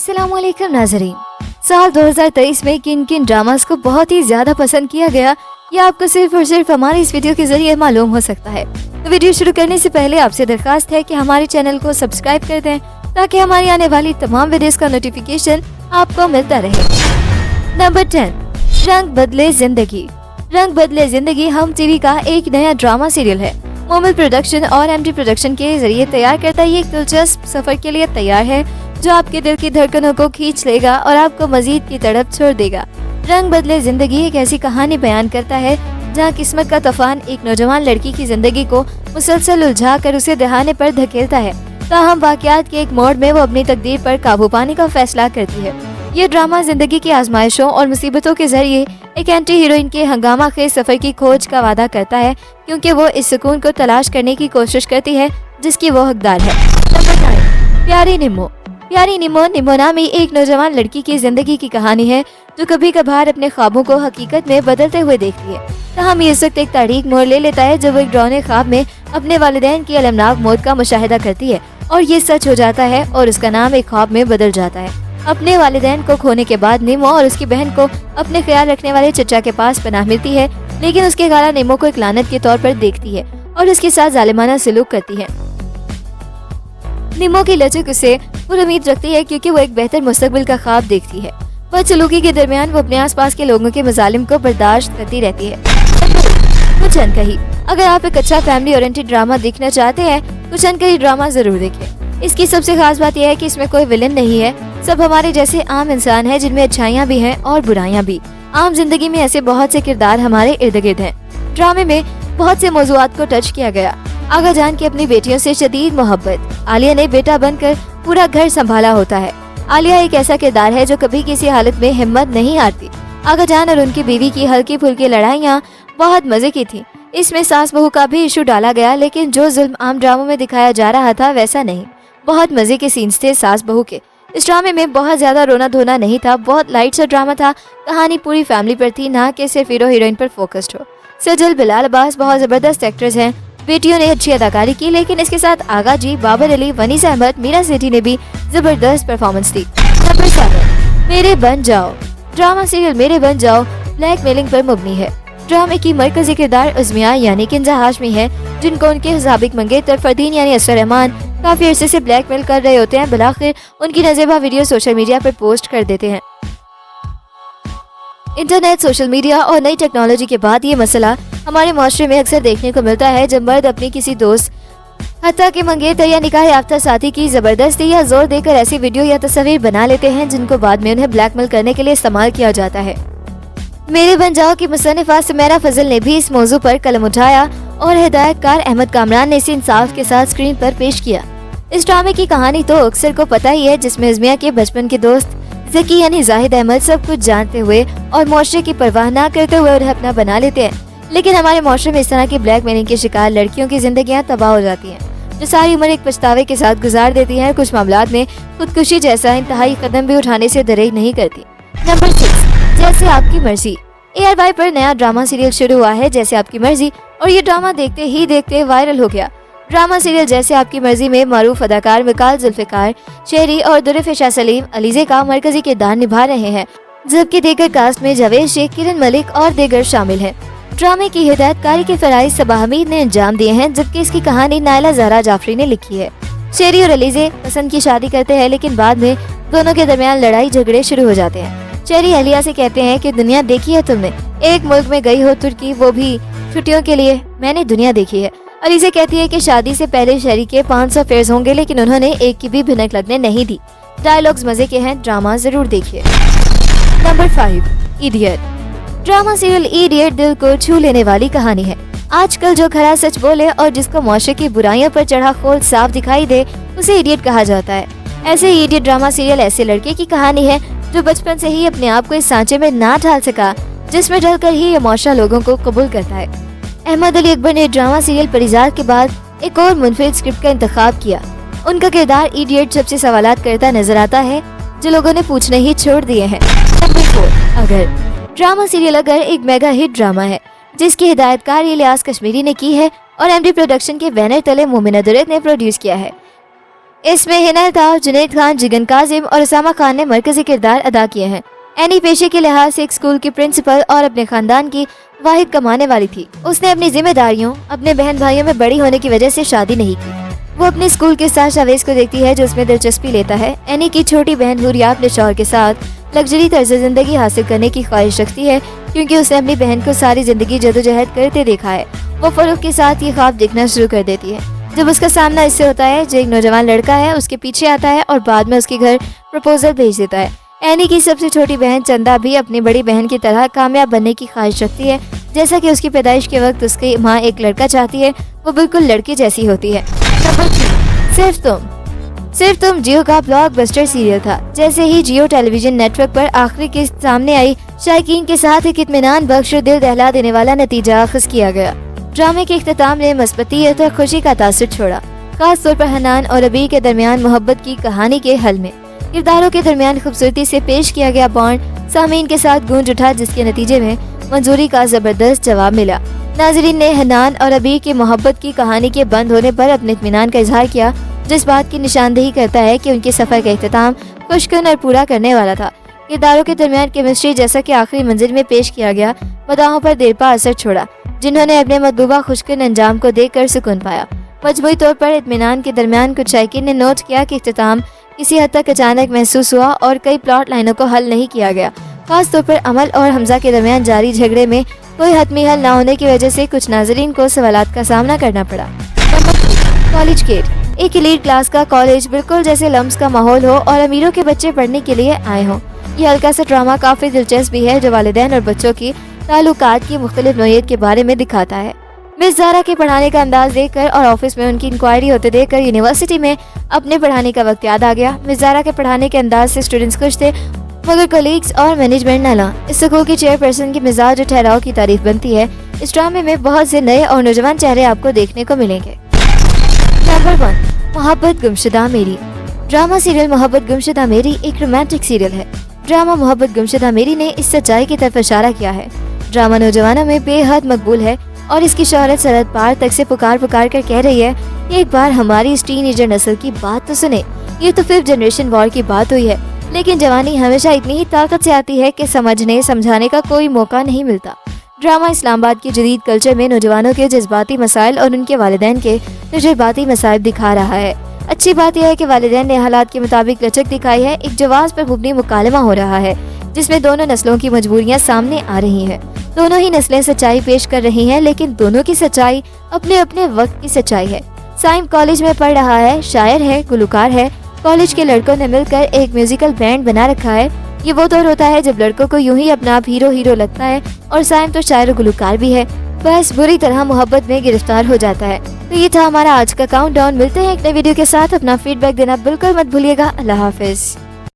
अस्सलाम वालेकुम नाज़रीन। साल 2023 में किन किन ड्रामास को बहुत ही ज्यादा पसंद किया गया, यह आपको सिर्फ और सिर्फ हमारे इस वीडियो के जरिए मालूम हो सकता है। तो वीडियो शुरू करने से पहले आपसे दरखास्त है कि हमारे चैनल को सब्सक्राइब कर दें ताकि हमारी आने वाली तमाम वीडियोस का नोटिफिकेशन आपको मिलता रहे। नंबर 10, रंग बदले जिंदगी। रंग बदले जिंदगी हम टीवी का एक नया ड्रामा सीरियल है। मोमिल प्रोडक्शन और एमडी प्रोडक्शन के जरिए तैयार करता ये एक दिलचस्प सफर के लिए तैयार है जो आपके दिल की धड़कनों को खींच लेगा और आपको मजीद की तड़प छोड़ देगा। रंग बदले जिंदगी एक ऐसी कहानी बयान करता है जहां किस्मत का तूफान एक नौजवान लड़की की जिंदगी को मुसलसल उलझा कर उसे दहाने पर धकेलता है। ताहम वाकयात के एक मोड़ में वो अपनी तकदीर पर काबू पाने का फैसला करती है। ये ड्रामा जिंदगी की आजमाइशों और मुसीबतों के जरिए एक एंटी हीरोइन के हंगामा खेज सफर की खोज का वादा करता है, क्योंकि वो इस सुकून को तलाश करने की कोशिश करती है जिसकी वो हकदार है। नंबर 9, प्यारी निम्मो। प्यारी निम्मो निम्मो नामी एक नौजवान लड़की की जिंदगी की कहानी है जो कभी कभार अपने ख्वाबों को हकीकत में बदलते हुए देखती है। ताहम ये इस वक्त एक तारीख मोड़ ले लेता है जब वो एक डरावने ख्वाब में अपने वालिदैन की अलमनाक मौत का मुशाहिदा करती है और ये सच हो जाता है और उसका नाम एक ख्वाब में बदल जाता है। अपने वालिदैन को खोने के बाद निम्मो और उसकी बहन को अपने ख्याल रखने वाले चचा के पास पनाह मिलती है, लेकिन उसके खाला निम्मो को एक लानत के तौर पर देखती है और उसके साथ जालिमाना सलूक करती है। निम्मो की लचक उसे उम्मीद रखती है क्योंकि वो एक बेहतर मुस्तकबिल का ख्वाब देखती है। बदसलूकी के दरमियान वो अपने आसपास के लोगों के मजालिम को बर्दाश्त करती रहती है। कुछ अनकही। अगर आप एक अच्छा फैमिली ओरिएंटेड ड्रामा देखना चाहते हैं, कुछ अनकही ड्रामा जरूर देखें। इसकी सबसे खास बात यह है कि इसमें कोई विलन नहीं है, सब हमारे जैसे आम इंसान हैं जिनमें अच्छाइयाँ भी हैं और बुराइयाँ भी। आम जिंदगी में ऐसे बहुत से किरदार हमारे इर्द गिर्द हैं। ड्रामे में बहुत से मौज़ूआत को टच किया गया। आगा जान की अपनी बेटियों से शदीद मोहब्बत। आलिया ने बेटा बनकर पूरा घर संभाला होता है। आलिया एक ऐसा किरदार है जो कभी किसी हालत में हिम्मत नहीं हारती। आगा जान और उनकी बीवी की हल्की फुल्की लड़ाइयाँ बहुत मजे की थी। इसमें सास बहू का भी इशू डाला गया, लेकिन जो जुल्म आम ड्रामों में दिखाया जा रहा था वैसा नहीं। बहुत मजे के सीन्स थे सास बहू के। इस ड्रामे में बहुत ज्यादा रोना धोना नहीं था, बहुत लाइट सा ड्रामा था। कहानी पूरी फैमिली पर थी, ना कि सिर्फ हीरो हीरोइन पर फोकस्ड हो। सजल, बिलाल अब्बास बहुत जबरदस्त एक्टर्स हैं। बेटियों ने अच्छी अदाकारी की, लेकिन इसके साथ आगा जी, बाबर अली, वनीस अहमद, मीरा सेठी ने भी जबरदस्त परफॉर्मेंस दी। नंबर 7, मेरे बन जाओ। ड्रामा सीरियल मेरे बन जाओ ब्लैकमेलिंग पर मबनी है। ड्रामे की मरकजी किरदार उस्मिया यानी किंजा हाशमी है, जिनको उनके साबिक मंगेतर फरदीन यानी असर रहमान काफी अरसे से ब्लैकमेल कर रहे होते हैं। बिलाखिर उनकी नज़ेबा वीडियो सोशल मीडिया पर पोस्ट कर देते हैं। इंटरनेट, सोशल मीडिया और नई टेक्नोलॉजी के बाद ये मसला हमारे माशरे में अक्सर देखने को मिलता है जब मर्द अपनी किसी दोस्त, हत्ता के मंगेतर या निकाह याफ्ता साथी की जबरदस्ती या जोर देकर ऐसी वीडियो या तस्वीर बना लेते हैं जिनको बाद में उन्हें ब्लैकमेल करने के लिए इस्तेमाल किया जाता है। मेरे बन जाओ की मुसन्निफा सुमेरा फजल ने भी इस मौजू पर कलम उठाया और हिदायतकार अहमद कामरान ने इसे इंसाफ के साथ स्क्रीन पर पेश किया। इस ड्रामे की कहानी तो अक्सर को पता ही है, जिसमें उस्मिया के बचपन के दोस्त जकी यानी जाहिद अहमद सब कुछ जानते हुए और मुआशरे की परवाह न करते हुए उन्हें अपना बना लेते हैं। लेकिन हमारे मुआशरे में इस तरह की ब्लैकमेलिंग के शिकार लड़कियों की जिंदगियां तबाह हो जाती हैं, जो सारी उम्र एक पछतावे के साथ गुजार देती हैं। कुछ मामलात में खुदकुशी जैसा इंतहाई कदम भी उठाने से दरेग नहीं करती। नंबर 6, जैसे आपकी मर्जी। ARY पर नया ड्रामा सीरियल शुरू हुआ है जैसे आपकी मर्जी, और ये ड्रामा देखते ही देखते वायरल हो गया। ड्रामा सीरियल जैसे आपकी मर्जी में मारूफ अदाकार मिकाल जुल्फिकार, शहरी और दुरफिशा सलीम अलीजे का मरकजी किरदार निभा रहे हैं, जबकि दीगर कास्ट में जावेद शेख, किरण मलिक और दीगर शामिल हैं। ड्रामे की हिदायतकारी के फराइज सबा हमीद ने अंजाम दिए हैं, जबकि इसकी कहानी नायला ज़हरा जाफरी ने लिखी है। शहरी और अलीजे पसंद की शादी करते हैं, लेकिन बाद में दोनों के दरमियान लड़ाई झगड़े शुरू हो जाते हैं। शहरी अलिया से कहते हैं कि दुनिया देखी है तुमने, एक मुल्क में गई हो तुर्की, वो भी छुट्टियों के लिए, मैंने दुनिया देखी है। अलीजे कहती है कि शादी से पहले शहरी के 500 अफेयर्स होंगे, लेकिन उन्होंने एक की भी भिनक लगने नहीं दी। डायलॉग्स मजे के हैं, ड्रामा जरूर देखिए। Number 5, idiot. Drama serial idiot दिल को छू लेने वाली कहानी है। आजकल जो खरा सच बोले और जिसको मुआशरे की बुराइयों पर चढ़ा खोल साफ दिखाई दे, उसे इडियट कहा जाता है। ऐसे ही इडियट ड्रामा सीरियल ऐसे लड़के की कहानी है जो बचपन से ही अपने आप को इस सांचे में ना ढाल सका जिसमें ढलकर ही ये मुआशरा लोगों को कबूल करता है। अहमद अली अकबर ने ड्रामा सीरियल परिजात के बाद एक और मुनफरिद स्क्रिप्ट का इंतखाब किया। उनका किरदार इडियट सबसे सवालात करता नजर आता है जो लोगों ने पूछने ही छोड़ दिए हैं। नंबर 4, अगर। ड्रामा सीरियल अगर एक मेगा हिट ड्रामा है जिसकी हिदायतकारी इलियास कश्मीरी ने की है और एमडी प्रोडक्शन के बैनर तले मोमिना दुरैत ने प्रोड्यूस किया है। اس میں ہنا الطاف، جنید خان، جگن کاظم اور اسامہ خان نے مرکزی کردار ادا کیے ہیں۔ اینی پیشے کے لحاظ سے ایک اسکول کی پرنسپل اور اپنے خاندان کی واحد کمانے والی تھی۔ اس نے اپنی ذمہ داریوں، اپنے بہن بھائیوں میں بڑی ہونے کی وجہ سے شادی نہیں کی۔ وہ اپنے اسکول کے ساتھ شاویز کو دیکھتی ہے جو اس میں دلچسپی لیتا ہے۔ اینی کی چھوٹی بہن حوریا اپنے شوہر کے ساتھ لگژری طرز زندگی حاصل کرنے کی خواہش رکھتی ہے کیونکہ اس نے اپنی بہن کو ساری زندگی جدوجہد کرتے دیکھا ہے۔ وہ فروغ کے ساتھ یہ خواب دیکھنا شروع کر دیتی ہے۔ جب اس کا سامنا اس سے ہوتا ہے جو ایک نوجوان لڑکا ہے اس کے پیچھے آتا ہے اور بعد میں اس کے گھر پرپوزل بھیج دیتا ہے۔ اینی کی سب سے چھوٹی بہن چندا بھی اپنی بڑی بہن کی طرح کامیاب بننے کی خواہش رکھتی ہے۔ جیسا کہ اس کی پیدائش کے وقت اس کی ماں ایک لڑکا چاہتی ہے، وہ بالکل لڑکی جیسی ہوتی ہے۔ صرف تم جیو کا بلاک بسٹر سیریل تھا۔ جیسے ہی جیو ٹیلی ویژن نیٹ ورک پر آخری قسط سامنے آئی، شائقین کے ساتھ ایک اطمینان بخش اور دل دہلا دینے والا نتیجہ اخذ کیا گیا۔ ڈرامے کے اختتام نے مثبتیت اور خوشی کا تاثر چھوڑا، خاص طور پر حنان اور ابیر کے درمیان محبت کی کہانی کے حل میں۔ کرداروں کے درمیان خوبصورتی سے پیش کیا گیا بانڈ سامعین کے ساتھ گونج اٹھا، جس کے نتیجے میں منظوری کا زبردست جواب ملا۔ ناظرین نے حنان اور ابیر کی محبت کی کہانی کے بند ہونے پر اپنے اطمینان کا اظہار کیا، جس بات کی نشاندہی کرتا ہے کہ ان کے سفر کا اختتام خوشکن اور پورا کرنے والا تھا۔ کرداروں کے درمیان کیمسٹری جیسا کہ آخری منزل میں پیش کیا گیا، مداحوں پر دیر پا اثر چھوڑا، جنہوں نے اپنے مطلوبہ خوشکن انجام کو دیکھ کر سکون پایا۔ مجموعی طور پر اطمینان کے درمیان کچھ شائقین نے نوٹ کیا کہ اختتام کسی حد تک اچانک محسوس ہوا اور کئی پلاٹ لائنوں کو حل نہیں کیا گیا، خاص طور پر عمل اور حمزہ کے درمیان جاری جھگڑے میں کوئی حتمی حل نہ ہونے کی وجہ سے کچھ ناظرین کو سوالات کا سامنا کرنا پڑا۔ کالج گیٹ، ایک ایلیٹ کلاس کا کالج بالکل جیسے لمس کا ماحول ہو اور امیروں کے بچے پڑھنے کے لیے آئے ہوں۔ یہ ہلکا سا ڈرامہ کافی دلچسپ بھی ہے جو والدین اور بچوں کی تعلقات کی مختلف نوعیت کے بارے میں دکھاتا ہے۔ مس زارا کے پڑھانے کا انداز دیکھ کر اور آفس میں ان کی انکوائری ہوتے دیکھ کر یونیورسٹی میں اپنے پڑھانے کا وقت یاد آ گیا۔ مس زارا کے پڑھانے کے انداز سے اسٹوڈنٹس خوش تھے مگر کولیگز اور مینجمنٹ نہ لا۔ اس سکول کی چیئر پرسن کی مزاج اور ٹھہراؤ کی تعریف بنتی ہے۔ اس ڈرامے میں بہت سے نئے اور نوجوان چہرے آپ کو دیکھنے کو ملیں گے۔ نمبر 1، محبت گمشدہ میری۔ ڈرامہ سیریل محبت گمشدہ میری ایک رومانٹک سیریل ہے۔ ڈرامہ محبت گمشدہ میری نے اس سچائی کی طرف اشارہ کیا ہے۔ ڈرامہ نوجوانوں میں بے حد مقبول ہے اور اس کی شہرت سرحد پار تک سے پکار کر کہہ رہی ہے، ایک بار ہماری اس ٹین ایجر نسل کی بات تو سنے۔ یہ تو 5th جنریشن وار کی بات ہوئی ہے، لیکن جوانی ہمیشہ اتنی ہی طاقت سے آتی ہے کہ سمجھنے سمجھانے کا کوئی موقع نہیں ملتا۔ ڈرامہ اسلام آباد کی جدید کلچر میں نوجوانوں کے جذباتی مسائل اور ان کے والدین کے تجرباتی مسائل دکھا رہا ہے۔ اچھی بات یہ ہے کہ والدین نے حالات کے مطابق لچک دکھائی ہے۔ ایک جواز پر مبنی مکالمہ ہو رہا ہے جس میں دونوں نسلوں کی مجبوریاں سامنے آ رہی ہیں۔ دونوں ہی نسلیں سچائی پیش کر رہی ہیں، لیکن دونوں کی سچائی اپنے اپنے وقت کی سچائی ہے۔ سائم کالج میں پڑھ رہا ہے، شاعر ہے، گلوکار ہے۔ کالج کے لڑکوں نے مل کر ایک میوزیکل بینڈ بنا رکھا ہے۔ یہ وہ دور ہوتا ہے جب لڑکوں کو یوں ہی اپنا آپ ہیرو لگتا ہے اور سائم تو شاعر و گلوکار بھی ہے، بس بری طرح محبت میں گرفتار ہو جاتا ہے۔ تو یہ تھا ہمارا آج کا کاؤنٹ ڈاؤن۔ ملتے ہیں ایک نئی ویڈیو کے ساتھ۔ اپنا فیڈ بیک دینا بالکل مت بھولیے گا۔ اللہ حافظ۔